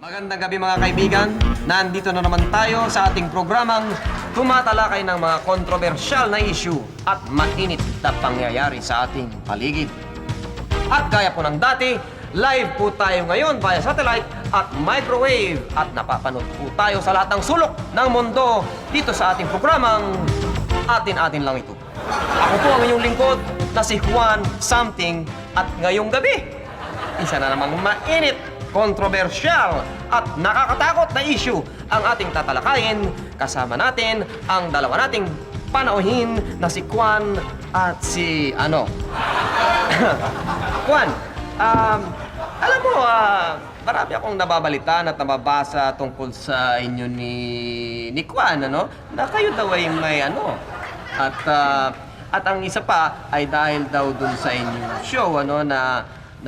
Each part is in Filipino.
Magandang gabi mga kaibigan. Nandito na naman tayo sa ating programang tumatalakay ng mga kontrobersyal na issue at mainit na pangyayari sa ating paligid. At gaya po ng dati, live po tayo ngayon via satellite at microwave at napapanood po tayo sa lahat ng sulok ng mundo dito sa ating programang Atin-Atin Lang Ito. Ako po ang inyong lingkod na si Juan Something at ngayong gabi, isa na namang mainit, kontrobersyal at nakakatakot na issue ang ating tatalakayin. Kasama natin ang dalawa nating panauhin na si Juan at si Juan, alam mo, marami akong nababalitaan at nababasa tungkol sa inyo ni Juan, na kayo daw ay may at ang isa pa ay dahil daw dun sa inyong show, na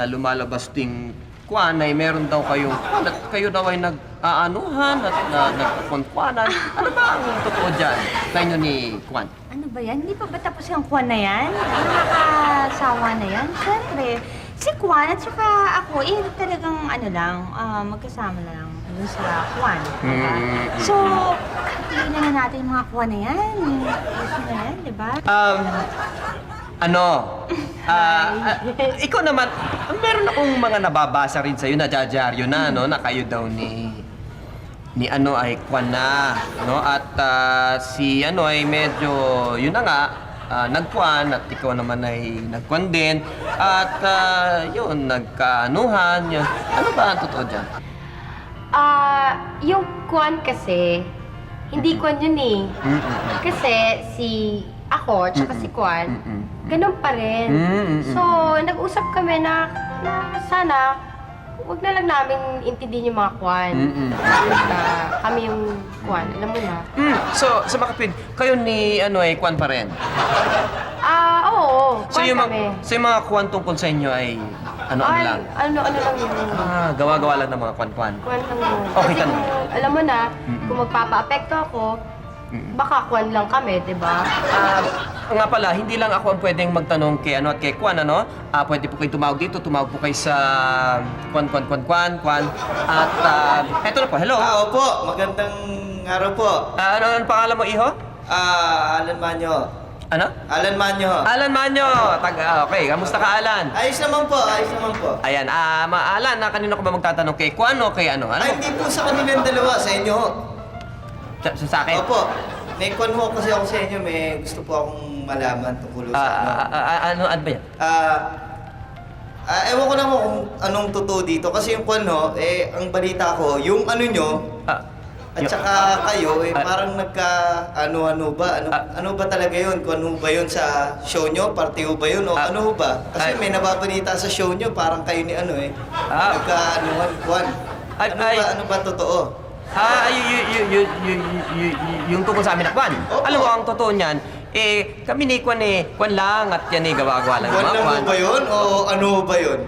lumalabas ting Juan ay meron daw kayong at kayo daw ay nag-aanuhan at nagkukunkwanan. Ano ba ang totoo dyan sa inyo ni Juan? Ano ba yan? Hindi pa ba tapos yung Juan na yan? Nakakasawa na yan? Siyempre, si Juan at saka ako, talagang magkasama lang dun sa Juan. Diba? So, tingnan na natin yung mga Juan na yan. Issue na yan, di ba? Ikaw naman, meron akong mga nababasa rin sa'yo na jajaryo na, na kayo daw ni ay Juan na, at si ay medyo, yun na nga, nagkuan at ikaw naman ay nagkuan din at yun, nagkaanuhan, yun. Ano ba ang totoo dyan? Yung Juan kasi, hindi Juan yun eh. Kasi si ako, tsaka si Juan, ganun pa rin. So, nag-usap kami na sana, huwag na lang namin intindihin yung mga Juan. Kami yung Juan, alam mo na. So, sa makapid, kayo ni Juan pa rin? Oo, So Juan yung, kami. yung mga Juan tungkol sa inyo ay ano lang? Ano lang yun. Gawa-gawa lang ng mga Juan. Juan lang yun. Okay Kasi ka na. kung, alam mo na, kung magpapa-apekto ako, baka Juan lang kami, di ba? Nga pala, hindi lang ako ang pwedeng magtanong kay at kay Juan, pwede po kayo tumawag dito, tumawag po kayo sa Juan. At eto na po, hello. Opo, magandang araw po. Ano ang pangalan mo, iho? Alan Manyo. Ano? Alan Manyo. Alan Manyo. Okay, kamusta ka, Alan? Ayos naman po, ayos naman po. Ayan, Alan, kanino ka ba magtatanong? Kay Juan o kay ano? Ay, hindi po sa kanilang dalawa, sa inyo ho. Sa akin? Opo, may kwan ho kasi ako sa inyo, may gusto po akong malaman tungkol sa ano. Ano ba yan? Ewan ko naman kung anong totoo dito kasi yung kwan ho, ang balita ko, yung ano nyo, at saka kayo, parang ano ba? Ano ba talaga yun? Kung ano ba yun sa show nyo? Party ho ba yun? O ano ho ba? Kasi may nababalita sa show nyo, parang kayo ni Juan. Ano ba totoo? Yung tungkol sa amin na Juan. Opo. Alam mo, ang totoo niyan, kami ni Juan lang at yan gawa-gawa lang. Juan lang ho ba yun? O ano ho ba yun?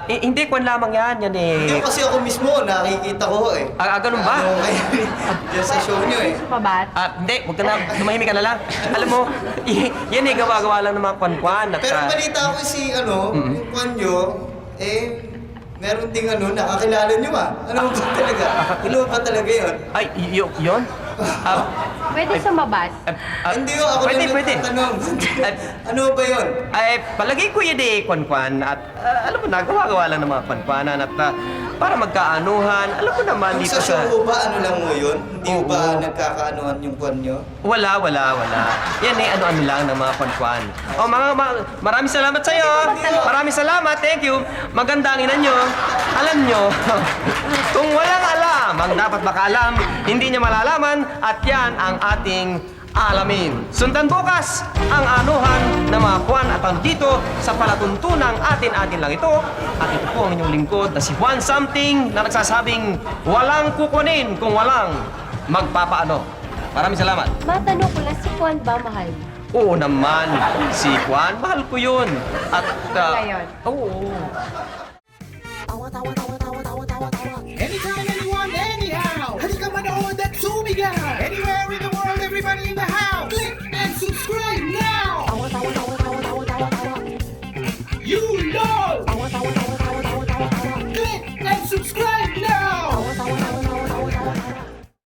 Hindi, Juan lamang yan. Hindi kasi ako mismo, nakikita ko Ganun ba? Ano kayo dyan sa show nyo Pabat? Hindi, huwag ka na, lumahimik ka na lang. Alam mo, yan gawa-gawa lang ng mga Juan. Pero balita ko yung kwan nyo, meron ding nakakilala nyo ba? Ano ba talaga? Ano ba talaga yun? Ay, yun? Pwede sumabat? Hindi ho, ako lang nagtatanong. Ano ba yun? Palagay ko yan Juan. At alam mo, nagawa-gawa lang ng mga Juanan at para magkaanuhan. Alam mo naman Kung dito sa show sa... ho ba, ano lang mo yun? Hindi ho ba Oo. nagkakaanuhan yung kwan nyo? Wala. Yan ano-ano lang ng mga Juan. Maraming salamat sa iyo. Maraming salamat. Thank you. Maganda ang ina nyo. Alam nyo, kung walang alam, ang dapat makaalam, hindi niya malalaman at yan ang ating alamin. Sundan bukas ang anuhan ng mga Juan at dito sa palatuntunang Atin-Atin Lang Ito. At ito po ang inyong lingkod na si Juan Something na nagsasabing walang kukunin kung walang magpapaano. Maraming salamat. Matanong ko lang, si Juan ba mahal? Oo naman, si Juan, mahal ko yun. At, Ngayon? oo. Tawa, tawa, tawa,